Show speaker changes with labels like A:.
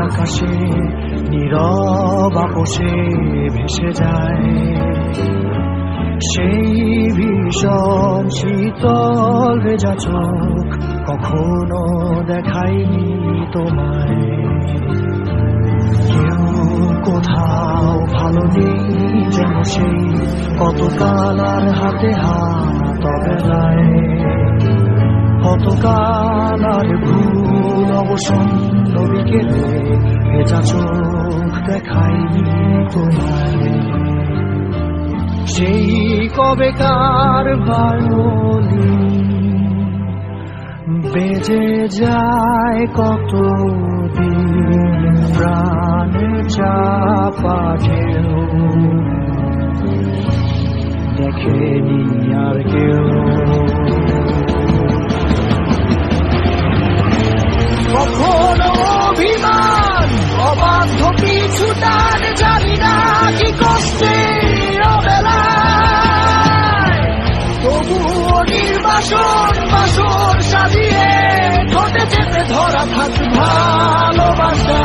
A: আকাশে নীরব আপোষে ভেসে যায় সেই ভীষণ শীতল ভেজা চোখ কখনো দেখায়নি তোমায়। কেউ কোথাও ভালো নেই যেন সেই কতকাল আর হাতে হাত অবেলায়, কতকাল আর ভুল অবসন্ন বিকেলে ভেজা চোখ দেখায়নি তোমায়। সেই কবেকার ভায়োলিন বেজে যায় কতদিন প্রাণে চাপা ঢেউ দেখেনি আর কেউ। কখনো অভিমান অবাধ্য পিছু টান জানি না কি কষ্টে অবেলায়, তবুও নির্বাসন বাসন সাজিয়ে ঠোঁটে চেপে ধরা থাক ভালোবাসা।